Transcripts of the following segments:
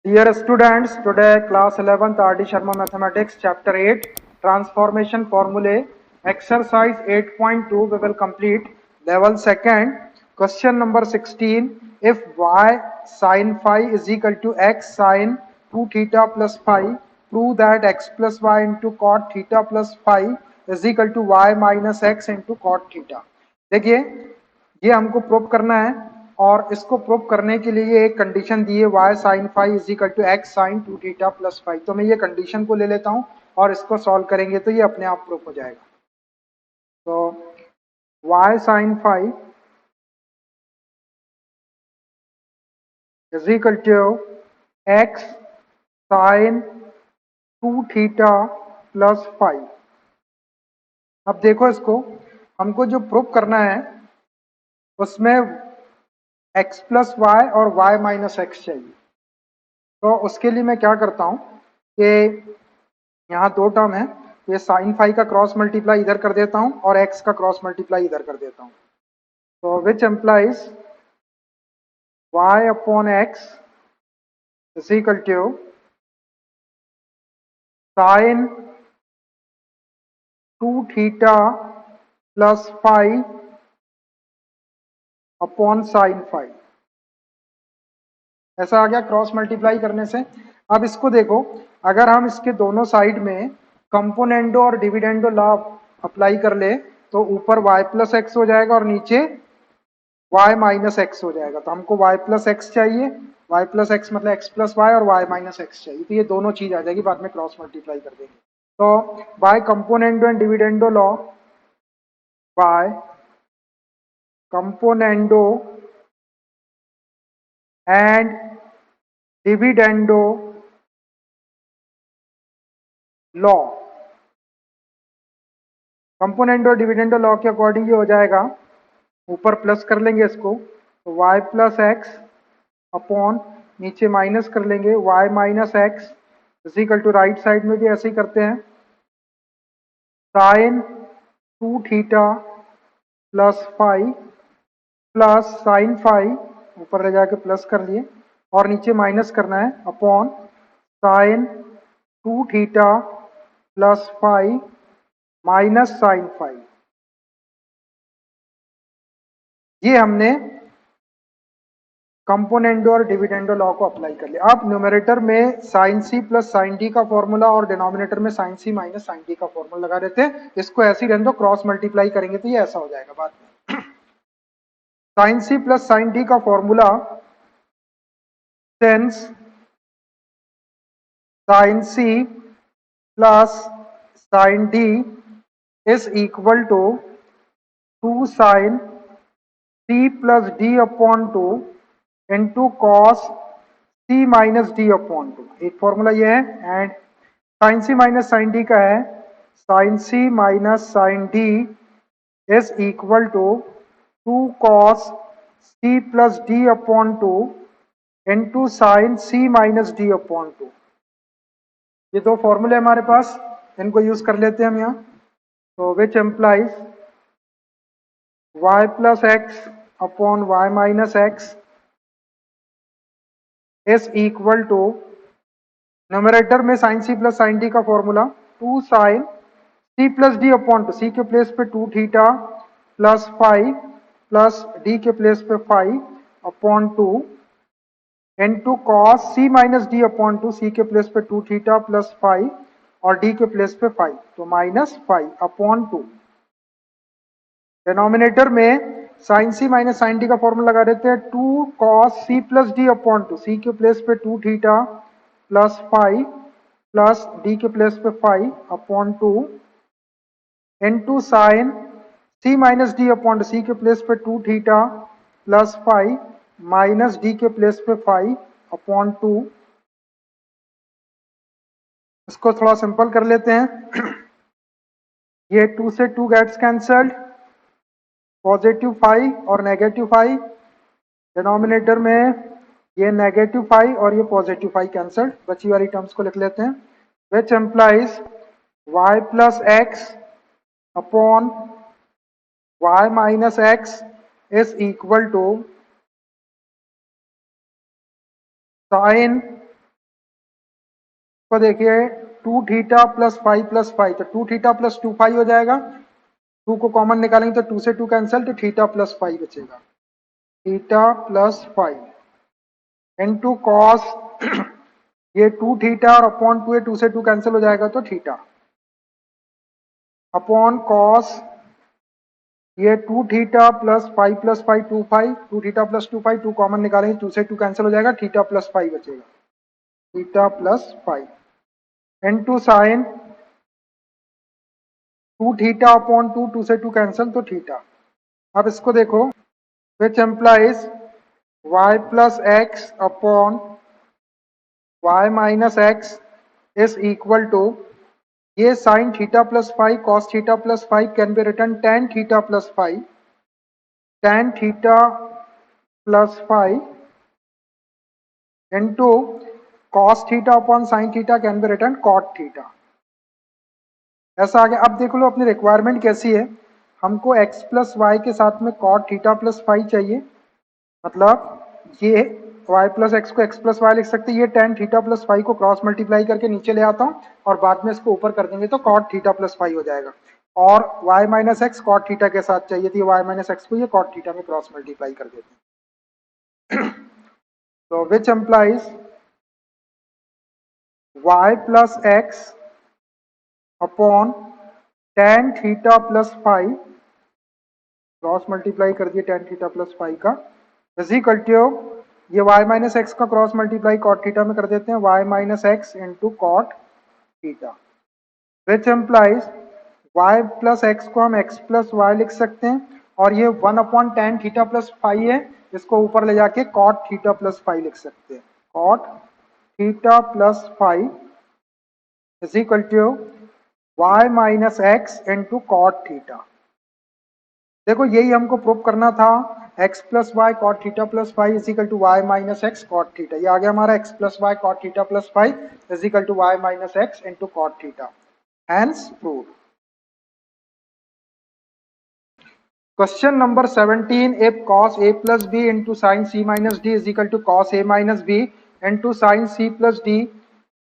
Dear students, today class 11th R.D. Sharma Mathematics Chapter 8 Transformation Formulae Exercise 8.2 we will complete level 2nd. Question number 16. If y sin phi is equal to x sin 2 theta plus phi, prove that x plus y into cot theta plus phi is equal to y minus x into cot theta. देखिए ये हमको prove करना है और इसको prove करने के लिए एक कंडीशन दी है y sin phi is equal to x sin 2 theta plus five. तो मैं ये कंडीशन को ले लेता हूं और इसको सॉल्व करेंगे तो ये अपने आप प्रूव हो जाएगा। तो y sin phi is equal to x sin 2 theta plus five. अब देखो इसको हमको जो प्रूव करना है उसमें x प्लस वाई और y माइनस एक्स चाहिए। तो उसके लिए मैं क्या करता हूं कि यहाँ दो टर्म है, ये साइन फाई का क्रॉस मल्टीप्लाई इधर कर देता हूं और x का क्रॉस मल्टीप्लाई इधर कर देता हूं। तो which implies y upon x is equal to sine 2 theta plus five upon sine five. ऐसा आ गया क्रॉस मल्टीप्लाई करने से। अब इसको देखो, अगर हम इसके दोनों साइड में कंपोनेंडो और डिविडेंडो लॉ अप्लाई कर ले तो ऊपर y प्लस एक्स हो जाएगा और नीचे y माइनस एक्स हो जाएगा। तो हमको y प्लस एक्स चाहिए, y प्लस एक्स मतलब x प्लस वाई और y माइनस एक्स चाहिए। तो ये दोनों चीज आ जाएगी, बाद में क्रॉस मल्टीप्लाई कर देंगे। तो by componendo and dividendo law, by componendo and dividendo law, componendo dividendo law के अकॉर्डिंग ये हो जाएगा, ऊपर प्लस कर लेंगे इसको तो y प्लस एक्स अपॉन नीचे माइनस कर लेंगे y minus x is equal to right side में भी ऐसे ही करते हैं sine 2 theta plus five plus sine five ऊपर ले जाके प्लस कर लिए और नीचे माइनस करना है upon sine 2 theta plus five minus sine five. ये हमने कंपोनेंडो और डिविडेंडो लॉ को अप्लाई कर लिया। अब न्यूमरेटर में साइन सी प्लस साइन डी का फॉर्मूला और डिनोमिनेटर में साइन सी माइनस साइन डी का फॉर्मूला लगा देते हैं। इसको ऐसे ही रहने दो, क्रॉस मल्टीप्लाई करेंगे तो ये ऐसा हो जाएगा बाद में। साइन सी प्लस साइन डी का formula since sine C plus sine D is equal to 2 sine C plus D upon 2 into cos C minus D upon 2। एक फॉर्मूला ये है। And sine C minus sine D का है sine C minus sine D is equal to 2 cos C plus D upon 2 into sine C minus D upon 2। ये दो फॉर्मूले हमारे पास, इनको यूज कर लेते हैं हम यहाँ। तो which implies y plus x upon y minus x is equal to, numerator में साइन सी प्लस साइन डी का फॉर्मूला 2 साइन सी प्लस डी अपॉन 2, सी के प्लेस पे 2 theta plus five plus D के प्लेस पे 5 upon 2 into cos C minus D upon 2, C के place पे 2 theta plus 5 और D के प्लेस पे 5 तो माइनस 5 अपॉन 2। डिनोमिनेटर में साइन सी माइनस साइन डी का फॉर्मूला लगा देते हैं 2 cos C plus D upon 2, C के प्लेस पे 2 थीटा प्लस 5 प्लस डी के प्लेस पे 5 अपॉन 2 इंटू साइन सी माइनस डी अपॉन सी के प्लेस पे 2 थीटा प्लस 5 माइनस डी के प्लेस पे 5 अपॉन 2। इसको थोड़ा सिंपल कर लेते हैं। ये 2 से 2 गेट्स कैंसल्ड, पॉजिटिव 5 और नेगेटिव 5, डिनोमिनेटर में ये नेगेटिव 5 और ये पॉजिटिव 5 कैंसल्ड, बची वाली टर्म्स को लिख लेते हैं। Which implies y plus x upon y minus x is equal to sine तो देखिए 2 थीटा प्लस फाइव, तो 2 थीटा प्लस 2 फाइव हो जाएगा। 2 को कॉमन निकालेंगे तो 2 से 2 कैंसिल, तो थीटा प्लस फाइव बचेगा। Theta plus five into cos ये 2 थीटा और अपॉन 2 है, 2 से 2 कैंसिल हो जाएगा तो थीटा अपॉन कॉस ये 2 theta plus five 2 five, 2 theta plus 2 five, 2 common निकालेंगे 2 से 2 कैंसिल हो जाएगा, थीटा प्लस फाइव बचेगा। Theta plus five into sine 2 theta upon 2, 2 से 2 कैंसिल तो थीटा। अब इसको देखो, which implies y plus x upon y minus x is equal to, ये sine theta plus five cos theta plus five can be written ten theta plus five, ten theta plus five into cos theta upon sine theta can be written cot theta. ऐसा आ गया। अब देख लो अपनी requirement कैसी है, हमको x plus Y के साथ में कॉट थीटा प्लस फाइव चाहिए, मतलब ये y प्लस एक्स को x प्लस वाई लिख सकते हैं, ये टेन थीटा प्लस फाइव को क्रॉस मल्टीप्लाई करके नीचे ले आता हूँ और बाद में इसको ऊपर कर देंगे तो कॉट थीटा प्लस फाइव हो जाएगा। और y minus x cot theta के साथ चाहिए, तो ये y माइनस एक्स को ये कॉट थीटा में क्रॉस मल्टीप्लाई कर देते हैं। तो which implies y plus x upon tan theta plus five, cross multiply कर दिए टेन थीटा प्लस फाइव का, इज इक्वल टू ये y माइनस एक्स का क्रॉस मल्टीप्लाई कॉट थीटा में कर देते हैं, y minus x into cot theta, which implies y plus x को हम x प्लस वाई लिख सकते हैं, और ये one upon tan theta plus five है, इसको ऊपर ले जाके कॉट थीटा प्लस फाइव लिख सकते हैं, cot theta plus five is equal to y minus x into cot theta. देखो यही हमको प्रूव करना था, x plus y cot theta plus five is equal to y minus x cot theta. ये आ गया हमारा x plus y cot theta plus five is equal to y minus x into cot theta, hence prove. Question number 17, if cos a plus b into sin c minus d is equal to cos a minus b into sin c plus d,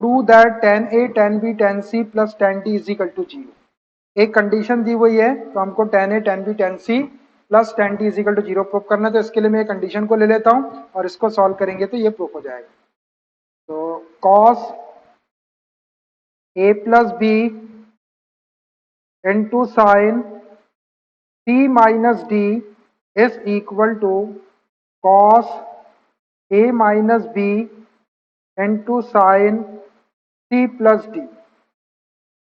prove that tan a tan b tan c plus tan d is equal to 0। एक condition दी हुई है, तो हमको tan a tan b tan c plus tan d is equal to zero proof करना है, तो इसके लिए मैं कंडीशन को ले लेता हूं और इसको सॉल्व करेंगे तो ये प्रूफ हो जाएगा। तो cos a plus b into sine c minus d is equal to cos a minus b into sine c plus d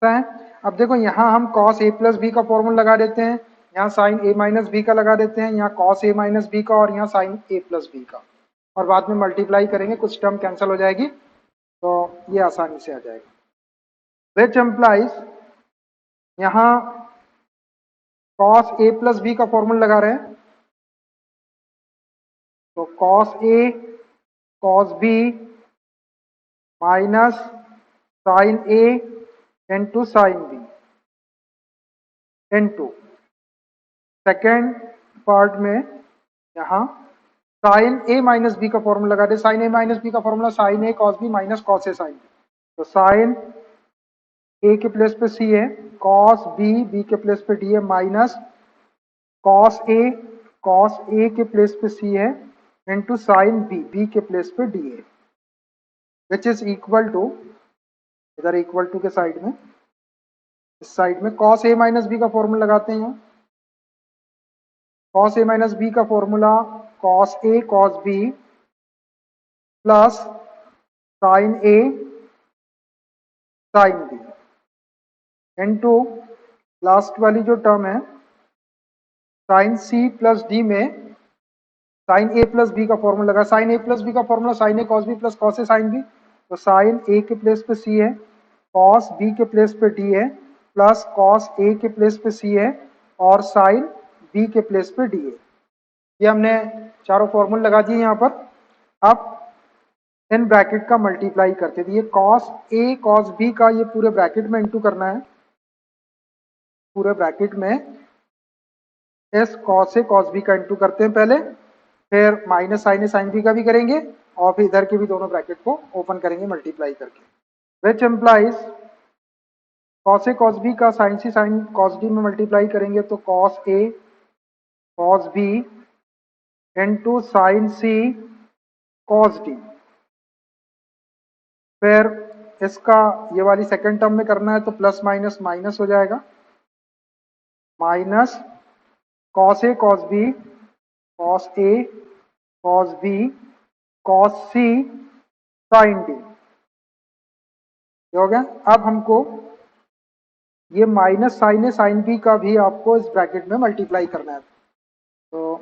है। अब देखो यहाँ हम cos a प्लस बी का फॉर्मूला लगा देते हैं, यहाँ साइन a माइनस बी का लगा देते हैं, यहाँ cos a माइनस बी का और यहाँ साइन a प्लस बी का, और बाद में मल्टीप्लाई करेंगे, कुछ टर्म कैंसिल हो जाएगी तो ये आसानी से आ जाएगा। विच एम्प्लाइज यहाँ cos a प्लस बी का फॉर्मूला लगा रहे हैं, तो cos a cos b minus sine a into sine B into second part में यहाँ साइन ए माइनस बी का फॉर्मूला लगा दे। साइन ए माइनस बी का formula sine A cos B minus cos A sine B, तो sine A के place पे C है, कॉस बी बी के प्लेस पे डी है, माइनस कॉस ए के प्लेस पे सी है इंटू साइन बी बी के प्लेस पे डी है, विच इज इक्वल टू, इधर इक्वल टू के साइड में, इस साइड में कॉस ए माइनस बी का फॉर्मूला लगाते हैं। कॉस ए माइनस बी का formula cos A cos B plus sine A sine B into last वाली जो टर्म है साइन सी प्लस डी में साइन ए प्लस बी का फॉर्मूला लगा। साइन ए प्लस बी का formula sine A cos B plus cos A sine B, तो sine A के place पे सी है, कॉस बी के प्लेस पे डी है, प्लस कॉस ए के प्लेस पे सी है और साइन बी के प्लेस पे डी है। ये हमने चारों फॉर्मूले लगा दिए यहाँ पर। अब इन ब्रैकेट का मल्टीप्लाई करते थे, ये कॉस ए कॉस बी का ये पूरे ब्रैकेट में इंटू करना है, पूरे ब्रैकेट में इस कॉस ए कॉस बी का इंटू करते हैं पहले, फिर minus sine A sine B का भी करेंगे और फिर इधर के भी दोनों ब्रैकेट को ओपन करेंगे मल्टीप्लाई करके। Which implies cos A cos B का sine C sine cos D में मल्टीप्लाई करेंगे तो cos A cos B into sine C cos D. फिर इसका ये वाली सेकेंड टर्म में करना है तो प्लस माइनस माइनस हो जाएगा, minus cos A cos B cos A cos B cos C sine D. हो गया। अब हमको ये minus sine A sine B का भी आपको इस ब्रैकेट में मल्टीप्लाई करना है, तो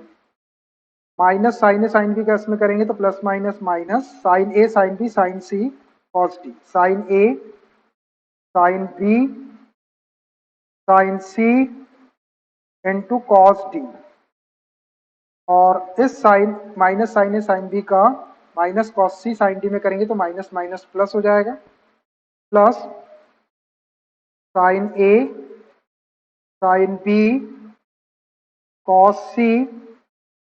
minus sine A sine B का इसमें करेंगे तो plus minus minus sine A sine B sine C cos D, sign A sine B sine C into cos D. और इस sign minus sine A sine B का minus cos C sine D में करेंगे तो minus minus plus हो जाएगा, plus sine A sine B cos C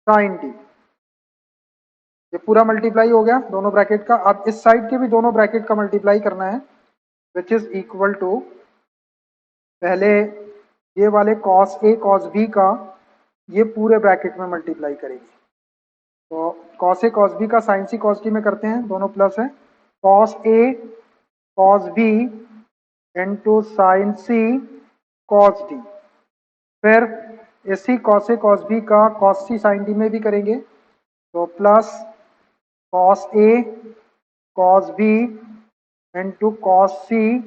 sine D. ये पूरा मल्टीप्लाई हो गया दोनों ब्रैकेट का। अब इस साइड के भी दोनों ब्रैकेट का मल्टीप्लाई करना है, विच इज इक्वल टू पहले ये वाले कॉस ए कॉस बी का ये पूरे ब्रैकेट में मल्टीप्लाई करेंगे। तो कॉस ए कॉस बी का साइन सी कॉस डी में करते हैं, दोनों प्लस है, cos A cos B into sine C cos D. फिर इसी कॉस ए कॉस बी का कॉस सी साइन डी में भी करेंगे तो plus cos A cos B into cos C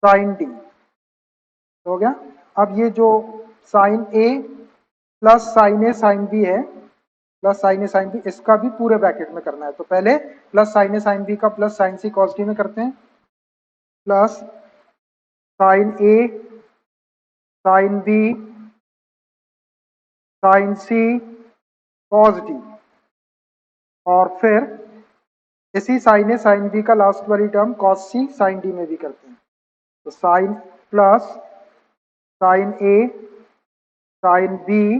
sine D. हो गया। अब ये जो sign A plus sine A sine B है, plus sine A sine B, इसका भी पूरे ब्रैकेट में करना है। तो पहले plus sine A sine B का plus sign C cos D में करते हैं, plus sine A sine B sine C cos D. और फिर इसी साइन ए साइन बी का लास्ट वाली term cos C sine D में भी करते हैं, तो sign plus sine A sine B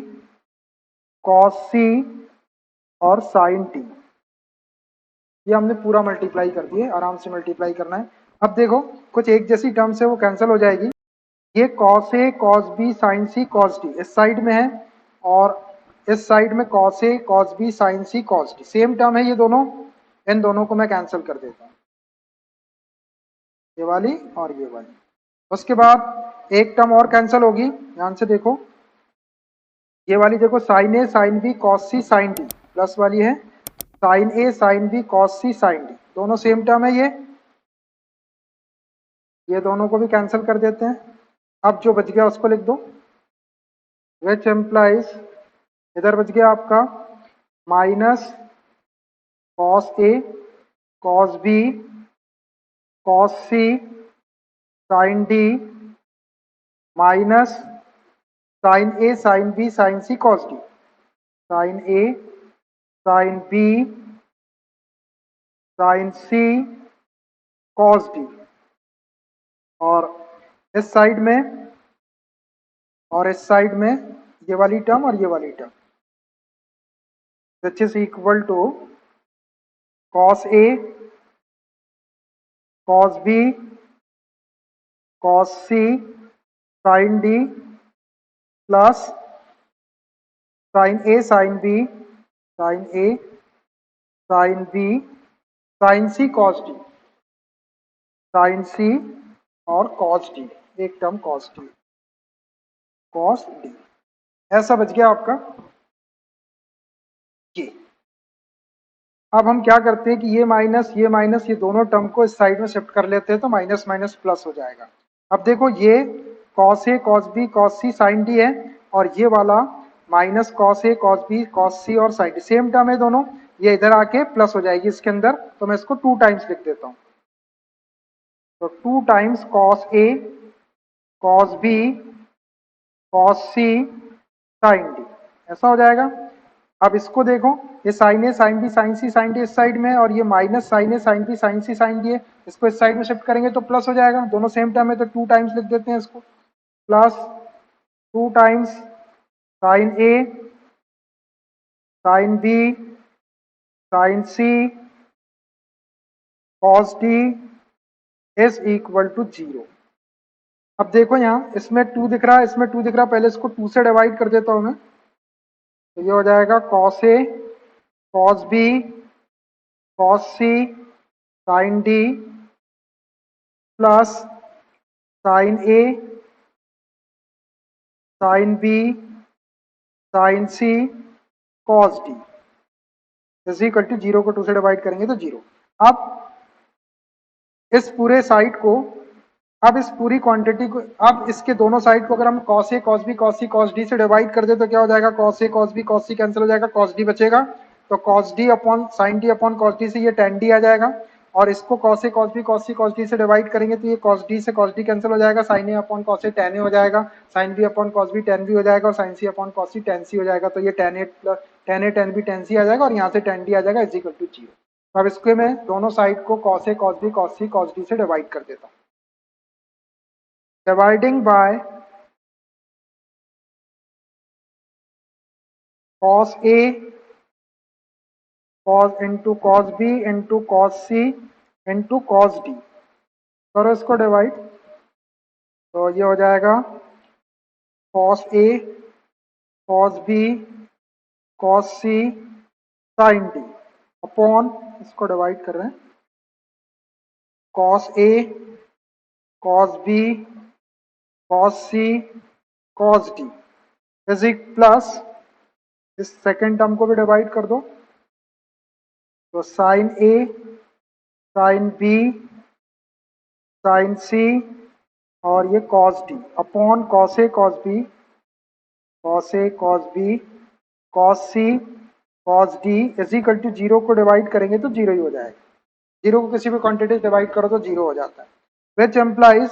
cos सी और साइन टी। ये हमने पूरा मल्टीप्लाई कर दिए, आराम से मल्टीप्लाई करना है। अब देखो कुछ एक जैसी टर्म्स है वो कैंसिल हो जाएगी। ये cos A cos B sine C cos D इस साइड में है, और इस साइड में cos A cos B sine C cos D same term है ये दोनों। इन दोनों को मैं कैंसिल कर देता हूँ, ये वाली और ये वाली। उसके बाद एक टर्म और कैंसिल होगी, ध्यान से देखो, ये वाली देखो, sign A sine B cos C sine D plus वाली है sign A sine B cos C sine D, दोनों सेम टर्म है ये दोनों को भी कैंसिल कर देते हैं। अब जो बच गया उसको लिख दो, विच एम्प्लाइज, इधर बच गया आपका minus cos A cos B cos C sine D minus sine A sine B sine C cos D, sign A sine B sine C cos D. और इस साइड में और इस साइड में ये वाली टर्म और ये वाली term, which is equal to cos A cos B cos C sine D plus sine A sine B sine A sine B sine C cos D, sine C और कॉस डी, एक term cos D cos D. ऐसा बच गया आपका ये। अब हम क्या करते हैं कि ये माइनस ये दोनों टर्म को इस साइड में शिफ्ट कर लेते हैं तो माइनस माइनस प्लस हो जाएगा। अब देखो ये cos A cos B cos C sine D है, और ये वाला minus cos A cos B cos सी और साइन डी सेम टर्म है दोनों, ये इधर आके प्लस हो जाएगी इसके अंदर, तो मैं इसको 2 टाइम्स लिख देता हूं। तो 2 times cos A cos B cos C sine D, ऐसा हो जाएगा। अब इसको देखो, ये sign A sine B sine C sine D इस साइड में है, और ये minus sine A sine B sine C sine D है, इसको इस साइड में शिफ्ट करेंगे तो प्लस हो जाएगा, दोनों सेम टर्म है तो 2 टाइम्स लिख देते हैं इसको, plus 2 times sine A sine B sine C cos D is equal to 0। अब देखो यहाँ इसमें 2 दिख रहा है, इसमें 2 दिख रहा है, पहले इसको 2 से डिवाइड कर देता हूं मैं। तो ये हो जाएगा cos A, cos B, cos C, sin D plus sin A, sin B, sin C, cos D is equal to 0 को 2 से डिवाइड करेंगे तो 0। अब इस पूरे साइड को, अब इस पूरी क्वांटिटी को, अब इसके दोनों साइड को अगर हम cos A, cos B, cos C, cos D से डिवाइड कर दे तो क्या हो जाएगा, cos A, cos B, cos C cancel हो जाएगा, cos D बचेगा। तो cos D upon sin D upon cos D से ये tan D आ जाएगा, और इसको cos A, cos B, cos C, cos D से डिवाइड करेंगे तो ये cos D से cos D कैंसिल हो जाएगा, sin A upon cos A tan A हो जाएगा, sin B upon cos B tan B हो जाएगा, और sin C upon cos C tan C हो जाएगा। तो ये tan A tan B tan C आ जाएगा, और यहाँ से tan D आ जाएगा इज इक्वल टू 0। अब इसके मैं दोनों साइड को cos A, cos B, cos C, cos D से डिवाइड कर देता हूँ। Dividing by cos A, cos into cos B into cos C into cos D, करो इसको डिवाइड। तो ये हो जाएगा cos A, cos B, cos C, sin D upon, इसको डिवाइड कर रहे हैं, cos A, cos B, cos C, cos D is plus इस सेकेंड टर्म को भी डिवाइड कर दो। तो sin A, sin B, sin C और ये cos D upon cos A, cos B, cos A, cos B, cos C, cos D is equal to 0 को divide करेंगे तो 0 ही हो जाएगा। 0 को किसी भी क्वांटिटी डिवाइड करो तो 0 हो जाता है, विच एम्प्लाइज,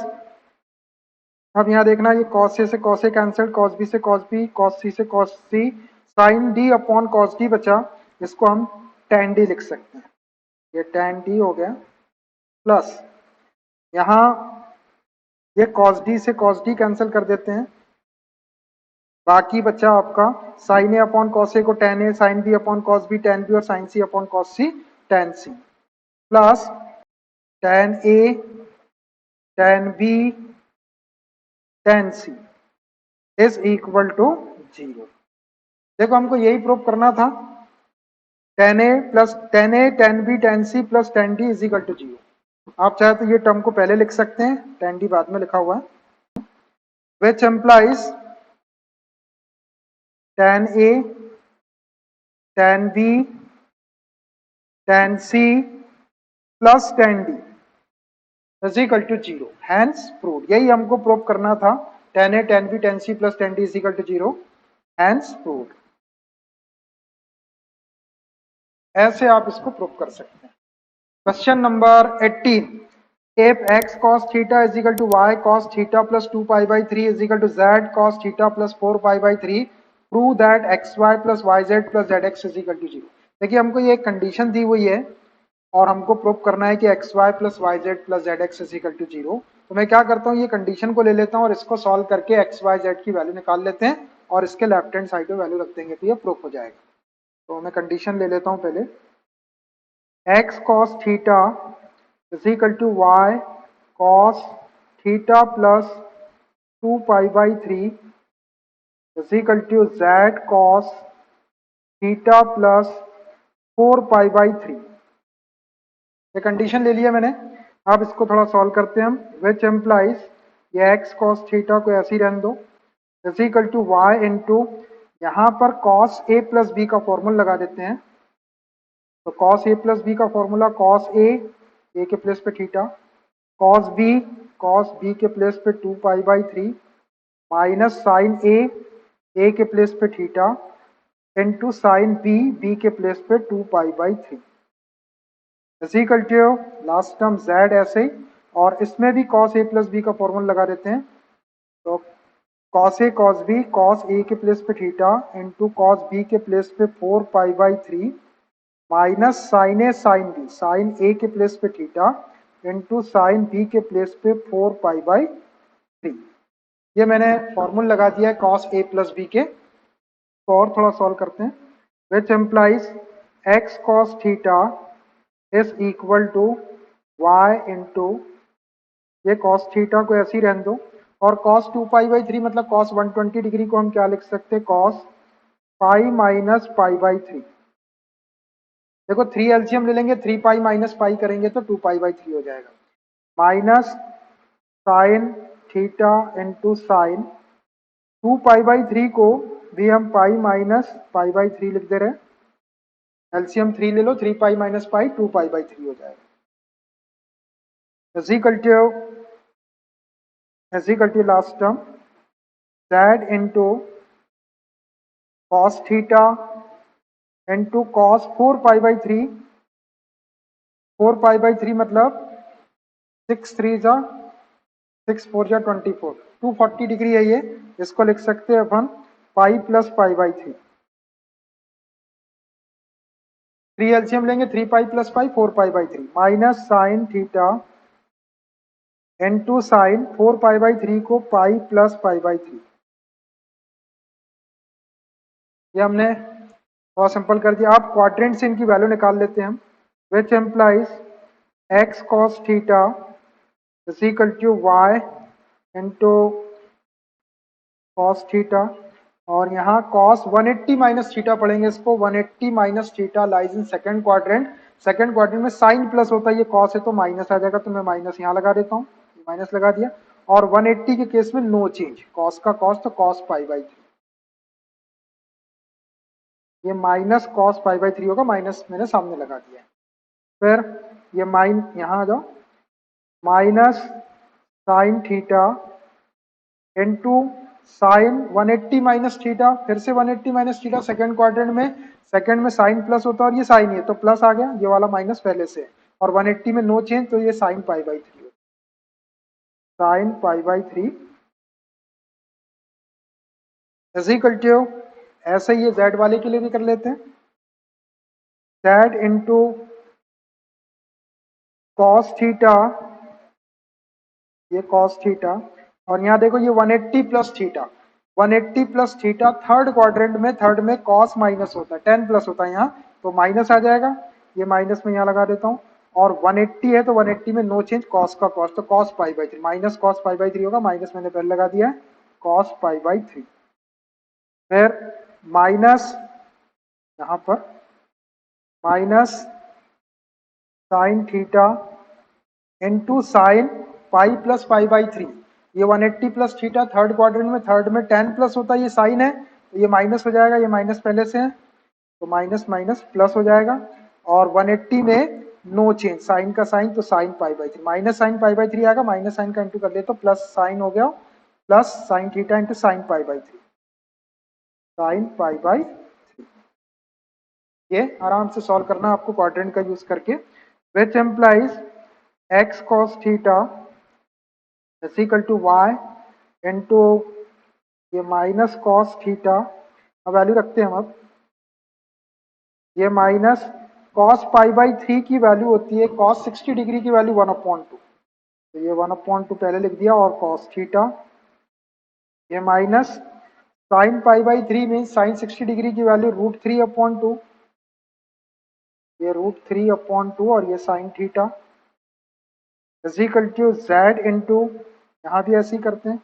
अब यहाँ देखना ये cos A से cos A cancel, cos B से cos B, cos C से cos C, sin D upon cos D बचा, इसको हम tan D लिख सकते हैं, ये tan D हो गया, प्लस यहाँ ये cos D से cos D कैंसिल कर देते हैं, बाकी बचा आपका sin A upon cos A को tan A, sin B upon cos B tan B और sin C upon cos C tan C, plus tan A, tan B, tan C is equal to 0। देखो हमको यही prove करना था, tan A plus tan A, tan B, tan C plus tan D is equal to 0। आप चाहे तो ये term को पहले लिख सकते हैं, tan D बाद में लिखा हुआ है, which implies tan A, tan B, tan C plus tan D is equal to 0, hence proved. यही हमको प्रूव करना था, tan A, tan B, tan C plus tan D is equal to 0, hence proved. ऐसे आप इसको prove कर सकते हैं। Question number 18, if x cos theta is equal to y cos theta plus 2 pi by 3 is equal to z cos theta plus 4 pi by 3, prove that xy plus yz plus zx is equal to 0। देखिए हमको ये एक condition दी हुई है और हमको prove करना है कि xy plus yz plus zx is equal to 0। तो मैं क्या करता हूँ, ये कंडीशन को ले लेता हूँ और इसको सॉल्व करके xyz की वैल्यू निकाल लेते हैं और इसके लेफ्ट हैंड साइड पे वैल्यू रख देंगे तो ये प्रूव हो जाएगा। तो मैं कंडीशन ले लेता हूँ पहले, x cos theta is equal to y cos theta plus 2 pi by 3 is equal to z cos theta plus 4 pi by 3। ये कंडीशन ले लिया मैंने। अब इसको थोड़ा सॉल्व करते हैं हम, विच एम्प्लाइज, ये x cos थीटा को ऐसे ही रहने दो, is equal to y into, यहाँ पर cos a प्लस b का फॉर्मूला लगा देते हैं। तो cos a प्लस b का फॉर्मूला cos a के प्लेस पे थीटा, cos b के प्लेस पे 2 pi by 3 minus sine a के प्लेस पे थीटा इंटू साइन b के प्लेस पे 2 pi by 3 is equal to last term z ऐसे ही, और इसमें भी cos a प्लस b का फॉर्मूला लगा देते हैं। तो cos a cos b cos a के प्लेस पे थीटा इंटू cos b के प्लेस पे 4 pi by 3 minus sine A sine A के प्लेस पे थीटा इंटू साइन बी के प्लेस पे 4 पाई बाई 3। ये मैंने फॉर्मूला लगा दिया है cos a प्लस बी के। तो और थोड़ा सॉल्व करते हैं, which implies x cos theta is equal to y into ये cos थीटा को ऐसे ही रहने दो, और cos 2π/3 मतलब cos 120 डिग्री को हम क्या लिख सकते हैं, cos पाई माइनस π/3। देखो 3 एलसीएम ले लेंगे, 3π माइनस पाई करेंगे तो 2π/3 हो जाएगा, minus sine theta into sine 2π/3 को भी हम पाई माइनस π/3 लिख दे रहे हैं, एलसीएम 3 ले लो, 3π माइनस पाई 2π/3 हो जाएगा। Is equal to last term z into cos theta into cos 4π/3, 4π/3 मतलब 6 3 जा 6 4 जा 24, 240 डिग्री है ये, इसको लिख सकते हैं अपन पाई प्लस π/3। 3 एलसीएम लेंगे, 3π plus pi 4π/3 minus sine theta into sine 4π/3 को पाई प्लस π/3। ये हमने बहुत सिंपल कर दिया। आप क्वाड्रेंट से इनकी वैल्यू निकाल लेते हैं हम, which implies x cos theta is equal to y into cos theta, और यहाँ cos 180 माइनस थीटा पढ़ेंगे इसको, 180 minus theta lies in second quadrant. Second quadrant में साइन प्लस होता है, ये cos है तो माइनस आ जाएगा, तो मैं माइनस यहाँ लगा देता हूँ, माइनस लगा दिया। और 180 के केस में नो चेंज, cos का cos तो cos π/3, ये माइनस cos π/3 होगा, माइनस मैंने सामने लगा दिया। फिर ये यहाँ आ जाओ, minus sine theta into sign 180 minus theta, फिर से 180 माइनस थीटा सेकेंड क्वाड्रेंट में, सेकेंड में साइन प्लस होता है और ये साइन ही है तो प्लस आ गया, ये वाला माइनस पहले से, और 180 में नो चेंज तो ये sine π/3, sine π/3 is equal to, ऐसे ही ये z वाले के लिए भी कर लेते हैं, z इंटू कॉस थीटा, ये कॉस थीटा, और यहाँ देखो ये 180 plus theta, 180 plus theta third quadrant में, थर्ड में कॉस माइनस होता है, 10 प्लस होता है यहाँ, तो माइनस आ जाएगा, ये माइनस में यहाँ लगा देता हूँ, और 180 है तो 180 में नो चेंज, कॉस का कॉस तो कॉस π/3, माइनस कॉस π/3 होगा, माइनस मैंने पहले लगा दिया है, कॉस π/3। फिर माइनस यहाँ पर minus sine theta into sine pi plus π/3, ये 180 प्लस थीटा थर्ड क्वाड्रेंट में, थर्ड में 10 प्लस होता है, ये साइन है तो ये माइनस हो जाएगा, ये माइनस पहले से है तो माइनस माइनस प्लस हो जाएगा, और 180 में नो चेंज, साइन का साइन तो साइन π/3, माइनस साइन π/3 आएगा, माइनस साइन का इंटू कर ले तो प्लस साइन हो गया, plus sine theta into sine π/3, sine π/3। ये आराम से सॉल्व करना आपको क्वाड्रेंट का यूज करके, which implies x cos theta is equal to y into ये माइनस कॉस थीटा, अब वैल्यू रखते हैं हम, अब ये माइनस कॉस π/3 की वैल्यू होती है, कॉस 60 डिग्री की वैल्यू 1/2, तो ये 1/2 पहले लिख दिया, और कॉस थीटा, ये minus sine π/3 mean sine 60 degree की वैल्यू √3/2, ये √3/2, और ये sine theta is equal to z into, यहाँ भी ऐसे ही करते हैं,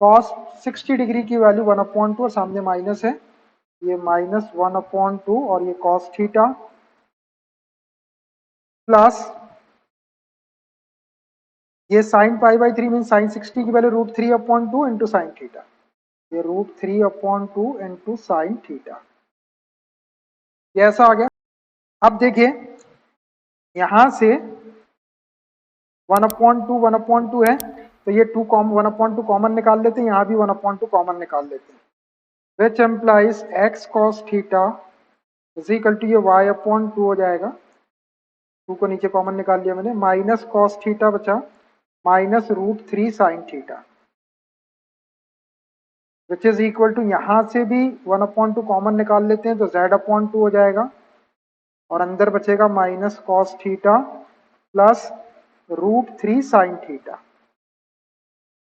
कॉस 60 डिग्री की वैल्यू 1/2 और सामने माइनस है, ये माइनस 1/2, और ये कॉस थीटा प्लस ये साइन π/3 मीन साइन 60 की वैल्यू √3/2 इंटू साइन थीटा, ये √3/2 इंटू साइन थीटा, ये ऐसा आ गया। अब देखिए यहां से 1/2 है तो ये 1/2 कॉमन निकाल लेते हैं, यहाँ भी 1/2 कॉमन निकाल लेते हैं, which implies x cos theta is equal to, ये y/2 हो जाएगा, 2 को नीचे कॉमन निकाल लिया मैंने, माइनस कॉस थीटा बचा minus √3 sine theta, which is equal to, यहाँ से भी 1/2 कॉमन निकाल लेते हैं तो z/2 हो जाएगा, और अंदर बचेगा minus cos theta plus √3 sine theta.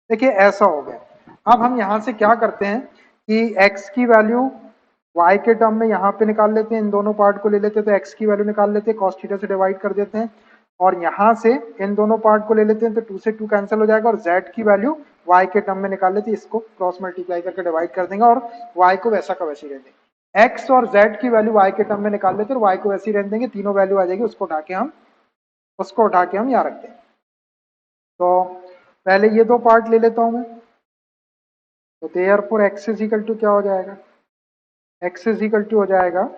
देखिए ऐसा हो गया। अब हम यहाँ से क्या करते हैं कि x की वैल्यू y के टर्म में यहाँ पे निकाल लेते हैं, इन दोनों पार्ट को ले लेते हैं तो x की वैल्यू निकाल लेते हैं, cos थीटा से डिवाइड कर देते हैं, और यहाँ से इन दोनों पार्ट को ले लेते हैं तो 2 से 2 कैंसिल हो जाएगा और z की वैल्यू y के टर्म में निकाल लेते हैं, इसको क्रॉस मल्टीप्लाई करके डिवाइड कर देंगे और y को वैसा का वैसे ही रहने देंगे। x और z की वैल्यू y के टर्म में निकाल लेते हैं और y को वैसे ही रहने देंगे, तीनों वैल्यू आ जाएगी, उसको उठा के हम यहाँ रख देंगे। तो पहले ये दो पार्ट ले लेता हूं मैं, तो therefore x is equal to क्या हो जाएगा, x इज इक्वल टू हो जाएगा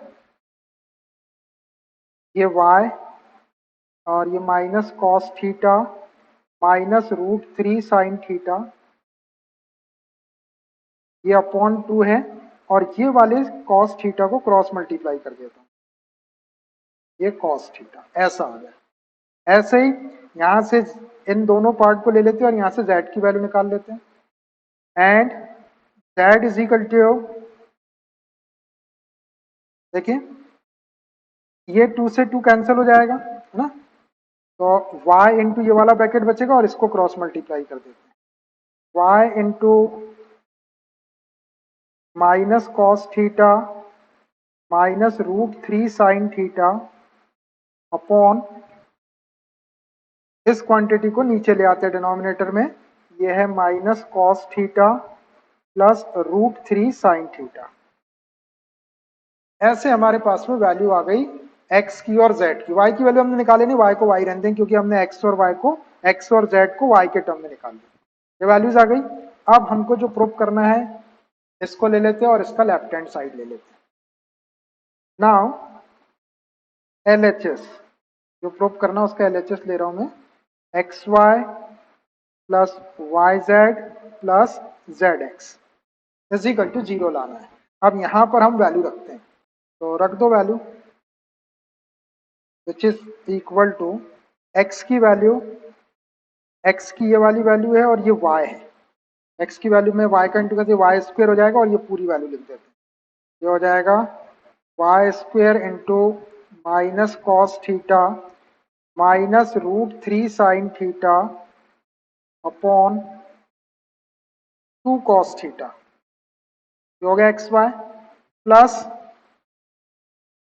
ये y और ये minus cos theta minus √3 sine theta, ये अपॉन 2 है और ये वाले कॉस थीटा को क्रॉस मल्टीप्लाई कर देता हूं, ये कॉस थीटा ऐसा आ गया। ऐसे ही यहां से इन दोनों पार्ट को ले लेते हैं और यहां से z की वैल्यू निकाल लेते हैं and z is equal to, देखिए ये 2 से 2 कैंसिल हो जाएगा है ना, तो y इंटू ये वाला ब्रैकेट बचेगा और इसको क्रॉस मल्टीप्लाई कर देते हैं, y into minus cos theta minus √3 sine theta upon, इस क्वांटिटी को नीचे ले आते हैं डिनोमिनेटर में, ये है minus cos theta plus √3 sine theta. ऐसे हमारे पास में वैल्यू आ गई x की और z की। y की वैल्यू हमने निकाले नहीं, y को y रहने दें क्योंकि हमने x और z को y के टर्म में निकाल दिया। ये वैल्यूज आ गई। अब हमको जो प्रूफ करना है इसको ले लेते हैं और इसका लेफ्ट हैंड साइड ले लेते हैं। नाउ LHS जो प्रूफ करना है उसका LHS ले रहा हूं मैं, xy plus yz plus zx is equal to 0 लाना है। अब यहां पर हम वैल्यू रखते हैं, तो रख दो value which is equal to x की वैल्यू, x की ये वाली वैल्यू है और ये y है, x की वैल्यू में y का इंटू करते y स्क्वायर हो जाएगा और ये पूरी वैल्यू लिख देते हैं, ये हो जाएगा y square into minus cos theta minus √3 sine theta upon 2 cos theta, ये हो गया X Y plus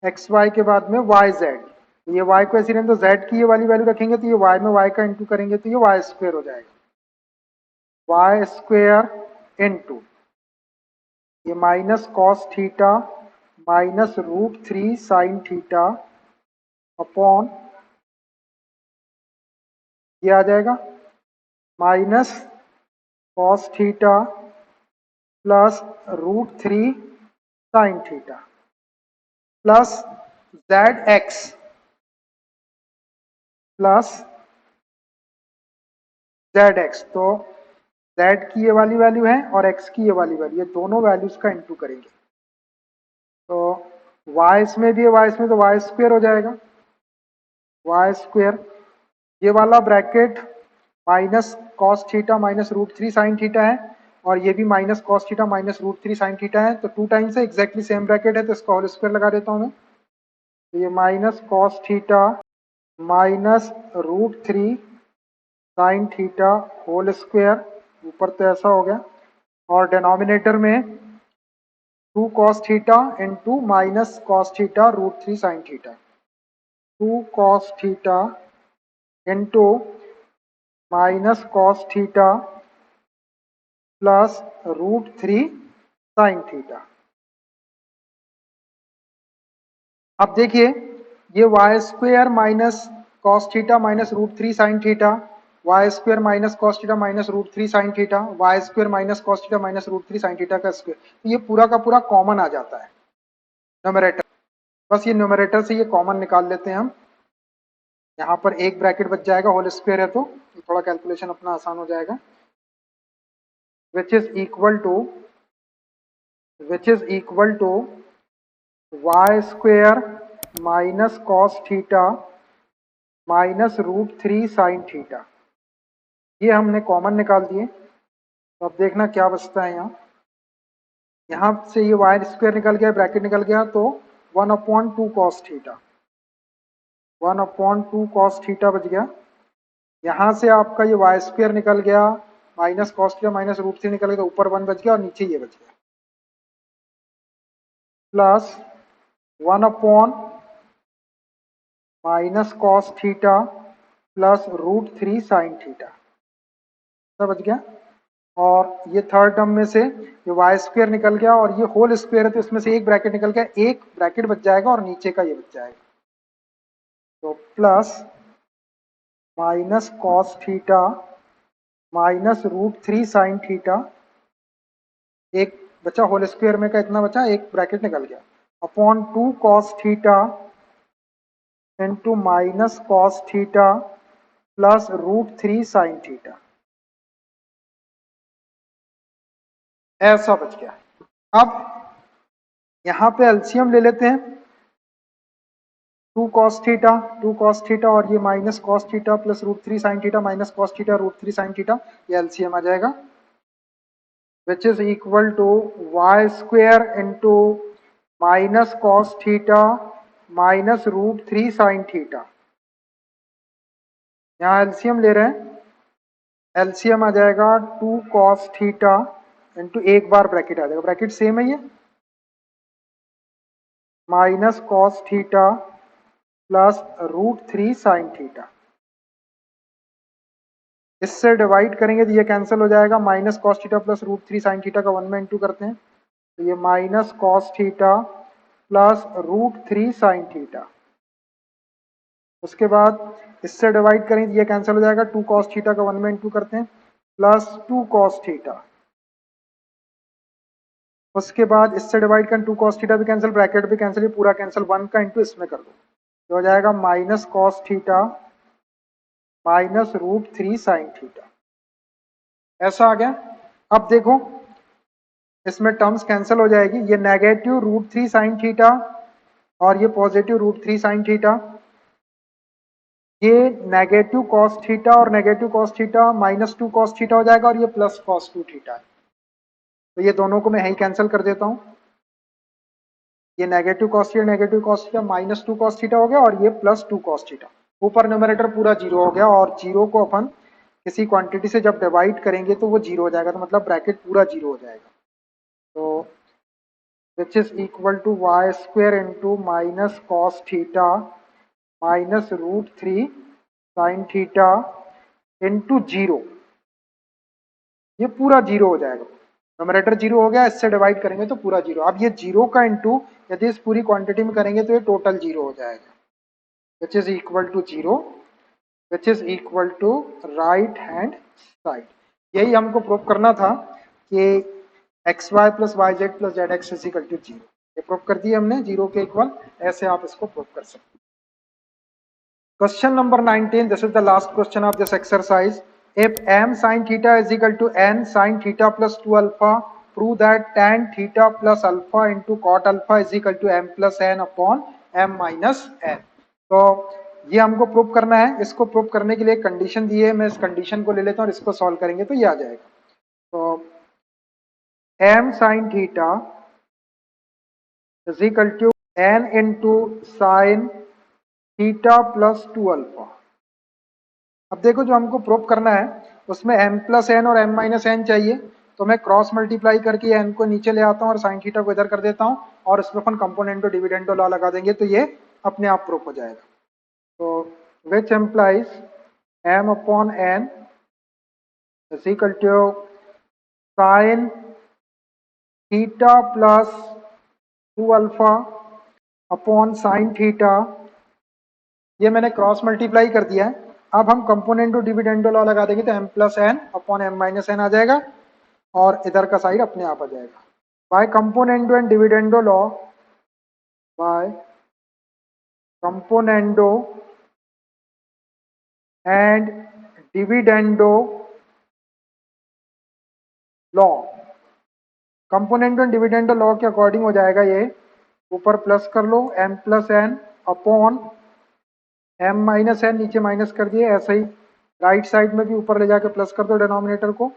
X Y के बाद में वाई जेड, ये y को ऐसे रहने तो z की ये वाली वैल्यू रखेंगे तो ये y में y का इंटू करेंगे तो ये y स्क्वायर हो जाएगा, y स्क्वायर इंटू ये minus cos theta minus √3 sine theta upon, ये आ जाएगा minus cos theta plus √3 sine theta plus zx plus zx, तो z की ये वाली वैल्यू है और x की ये वाली वैल्यू, ये दोनों वैल्यूज का इंटू करेंगे, तो y इसमें भी है y इसमें, तो y स्क्वायर हो जाएगा, y स्क्वायर ये वाला bracket minus cos theta minus √3 sine theta है और ये भी minus cos theta minus √3 sine theta है, तो 2 टाइम्स है, एग्जैक्टली सेम ब्रैकेट है तो इसका होल स्क्वायर लगा देता हूं मैं, तो ये minus cos theta minus √3 sine theta whole square, ऊपर तो ऐसा हो गया और डिनोमिनेटर में 2 cos theta into minus cos theta √3 sine theta, 2 cos theta into minus cos theta plus √3 sine theta. अब देखिए ये Y square minus cos theta minus √3 sine theta, Y square minus cos theta minus √3 sine theta, Y square minus cos theta minus √3 sine theta का square, तो ये पूरा का पूरा common आ जाता है न्यूमरेटर, बस ये न्यूमरेटर से ये कॉमन निकाल लेते हैं हम, यहाँ पर एक ब्रैकेट बच जाएगा, होल स्क्वायर है तो थोड़ा कैलकुलेशन अपना आसान हो जाएगा, which is equal to y square minus cos theta minus √3 sine theta, ये हमने कॉमन निकाल दिए, तो अब देखना क्या बचता है यहाँ से ये y स्क्वायर निकल गया, ब्रैकेट निकल गया, तो 1/2 कॉस थीटा, 1/2 कॉस थीटा बच गया, यहाँ से आपका ये y स्क्वायर निकल गया माइनस कॉस थीटा माइनस √3 निकल गया, ऊपर 1 बच गया और नीचे ये बच गया, plus 1 upon minus cos theta plus root 3 sine theta, समझ गया। और ये थर्ड टर्म में से ये वाई स्क्वायर निकल गया और ये होल स्क्वायर है तो इसमें से एक ब्रैकेट निकल गया, एक ब्रैकेट बच जाएगा और नीचे का ये बच जाएगा। तो plus minus cos theta minus root 3 sine theta, एक बचा होल स्क्वायर में का इतना बचा, एक ब्रैकेट निकल गया, upon 2 cos theta into minus cos theta plus root 3 sine theta, ऐसा बच गया। अब यहां पे एलसीएम ले लेते हैं, 2 cos थीटा और ये minus cos theta plus root 3 sine theta minus cos theta root 3 sine theta, ये एलसीएम आ जाएगा, which is equal to Y square into minus cos theta minus root 3 sine theta. यहाँ LCM ले रहे हैं, LCM आ जाएगा 2 cos थीटा इंटू एक बार ब्रैकेट आ जाएगा, ब्रैकेट सेम है ये, minus cos theta plus root 3 sine theta. इससे डिवाइड करेंगे तो ये कैंसिल हो जाएगा, minus cos theta plus root 3 sine theta का 1 में इंटू करते हैं तो ये minus cos theta plus root 3 sine theta. उसके बाद इससे डिवाइड करें तो ये कैंसिल हो जाएगा, 2 cos थीटा का 1 में इंटू करते हैं प्लस 2 cos थीटा। उसके बाद इससे डिवाइड कर 2 cos थीटा भी कैंसिल, ब्रैकेट भी कैंसिल, ये पूरा कैंसिल, 1 का इंटू इसमें कर दो तो हो जाएगा minus cos theta minus root 3 sine theta, ऐसा आ गया। अब देखो इसमें टर्म्स कैंसिल हो जाएगी, ये नेगेटिव रूट 3 साइन थीटा और ये पॉजिटिव रूट 3 साइन थीटा, ये नेगेटिव कॉस थीटा और negative cos theta minus 2 cos theta हो जाएगा और ये प्लस कॉस 2 थीटा है, तो ये दोनों को मैं यही कैंसिल कर देता हूं, ये negative cos theta minus 2 cos theta हो गया और ये प्लस 2 cos थीटा, ऊपर न्यूमरेटर पूरा जीरो हो गया और जीरो को अपन किसी क्वांटिटी से जब डिवाइड करेंगे तो वो जीरो हो जाएगा, तो मतलब ब्रैकेट पूरा जीरो हो जाएगा। तो which is equal to Y square into minus cos theta minus root 3 sine theta into zero, ये पूरा जीरो हो जाएगा, न्यूमरेटर जीरो हो गया, इससे डिवाइड करेंगे तो पूरा जीरो। अब ये जीरो का इंटू यदि इस पूरी क्वांटिटी में करेंगे तो ये टोटल जीरो हो जाएगा, which is equal to zero, which is equal to right hand side. यही हमको प्रूव करना था कि X Y plus Y Z plus Z X is equal to zero, ये प्रूव कर दिया हमने, जीरो के इक्वल, ऐसे आप इसको प्रूव कर सकते हैं। Question number 19, this is the last question of this exercise. If m sin theta is equal to n sin theta plus 2 alpha, prove that tan theta plus alpha into cot alpha is equal to m plus n upon m minus n. तो ये हमको prove करना है, इसको prove करने के लिए condition दी है, मैं इस कंडीशन को ले लेता हूँ और इसको सॉल्व करेंगे तो ये आ जाएगा। तो m sin theta is equal to n into sin theta plus 2 alpha. अब देखो जो हमको प्रूव करना है उसमें m प्लस एन और m माइनस एन चाहिए, तो मैं क्रॉस मल्टीप्लाई करके n को नीचे ले आता हूँ और साइन थीटा को इधर कर देता हूँ और इसमें अपन कंपोनेंटो डिविडेंडो लॉ लगा देंगे तो ये अपने आप प्रूव हो जाएगा। तो which implies m upon n is equal to sine theta plus 2 alpha upon sine theta, ये मैंने क्रॉस मल्टीप्लाई कर दिया है। अब हम कंपोनेंटो डिविडेंडो लॉ लगा देंगे तो m plus N upon m minus N आ जाएगा और इधर का साइड अपने आप आ जाएगा। By componendo and dividendo law, by componendo and dividendo law, componendo and dividendo law के अकॉर्डिंग हो जाएगा ये, ऊपर प्लस कर लो m plus N upon m minus N, नीचे माइनस कर दिए, ऐसे ही राइट साइड में भी ऊपर ले जाके प्लस कर दो डिनोमिनेटर को,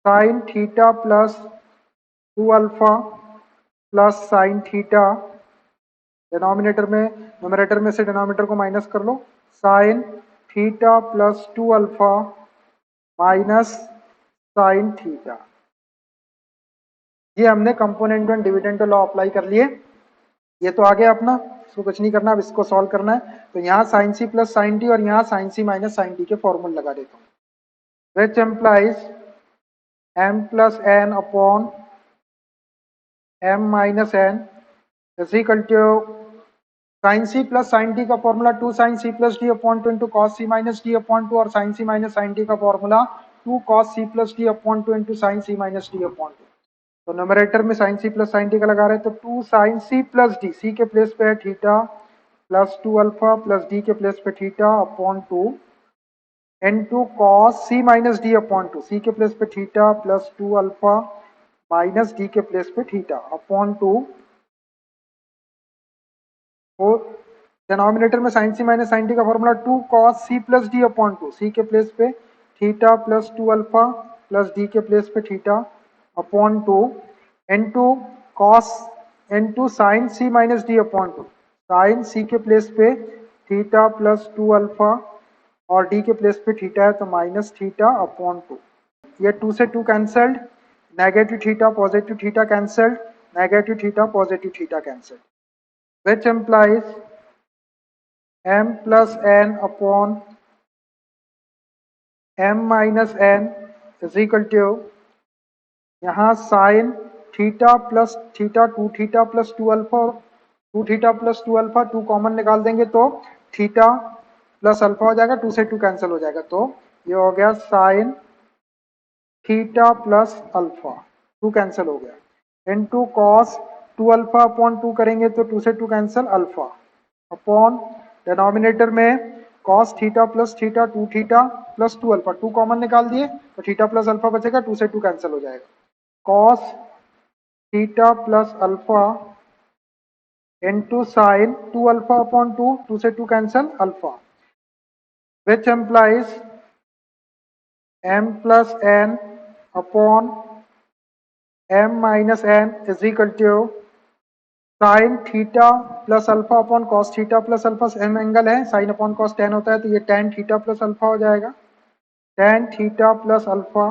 sine theta plus 2 alpha plus sine theta, denominator में न्यूमरेटर में से डिनोमिनेटर को माइनस कर लो, sine theta plus 2 alpha minus sine theta. ये हमने component and dividend law apply कर लिए, ये तो आ गया अपना, इसको कुछ नहीं करना, अब इसको सॉल्व करना है। तो यहाँ साइन सी प्लस साइन टी और यहाँ साइन सी माइनस साइन टी के फॉर्मूला लगा देता हूँ, which implies m plus N upon m minus N is equal to sine C plus sine T का फॉर्मूला 2 साइन सी plus D upon 2 into cos C minus D upon 2 और sine सी minus sine T का formula 2 cos C plus D upon 2 into sine सी minus D upon 2। तो numerator में sine सी plus sine T का लगा रहे हैं, तो 2 sine सी plus D, C के प्लेस पे है theta, plus 2 alpha plus D के प्लेस पे theta upon 2 into cos C minus D upon 2, C के प्लेस पे theta plus 2 alpha minus D के प्लेस पे थीटा अपॉन 2। और डिनोमिनेटर में साइन सी माइनस साइन टी का formula 2 cos C plus D upon 2, C के place पे theta plus 2 alpha plus D के प्लेस पे theta upon 2 into cos into sine सी minus D upon 2, sine C के place पे theta plus 2 alpha और D के place पे theta है तो माइनस थीटा अपॉन 2। ये 2 से 2 cancelled, negative theta positive theta cancelled, negative theta positive theta cancelled, which implies m plus n upon m minus n is equal to, यहाँ sign theta plus theta 2 theta plus 2 alpha, 2 theta plus 2 alpha 2 common निकाल देंगे तो theta plus alpha हो जाएगा, 2 से 2 cancel हो जाएगा, तो ये हो गया sign theta plus alpha, 2 cancel हो गया, इनटू कॉस 2 अल्फा अपॉन 2 करेंगे तो 2 से 2 कैंसिल अल्फा अपॉन डिनोमिनेटर में cos theta plus theta 2 theta plus 2 alpha, 2 common निकाल दिए तो थीटा प्लस अल्फा बचेगा, 2 से 2 कैंसिल हो जाएगा, cos theta plus alpha into sine 2 alpha upon 2, 2 से 2 cancel alpha, which implies m plus n upon m minus n is equal to sine theta plus alpha upon cos theta plus alpha, same angle है, sine upon cos tan होता है तो ये ten theta plus alpha हो जाएगा, ten theta plus alpha,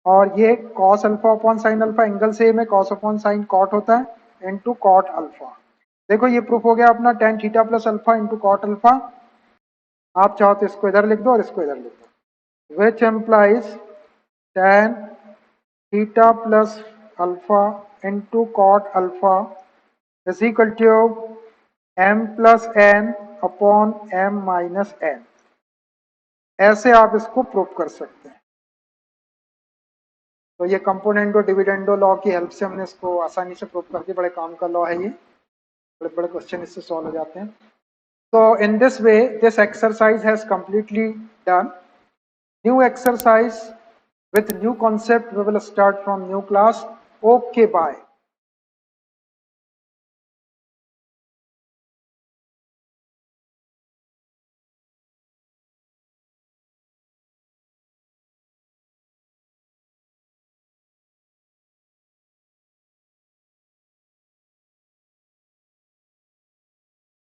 और ये cos alpha upon sine alpha, angle same है, कॉस अपॉन साइन कॉट होता है इनटू कॉट अल्फा। देखो ये प्रूफ हो गया अपना tan theta plus alpha into cot alpha. आप चाहो तो इसको इधर लिख दो और इसको इधर लिख दो, which implies tan theta plus alpha into cot alpha is equal to m plus N upon m minus N. ऐसे आप इसको प्रूफ कर सकते हैं। तो ये कंपोनेंटो डिविडेंडो लॉ की हेल्प से हमने इसको आसानी से प्रूफ करके, बड़े काम का लॉ है ये, बड़े बड़े क्वेश्चन इससे सॉल्व हो जाते हैं। तो in this way this exercise has completely done. New exercise with new concept we will start from new class. Okay, bye.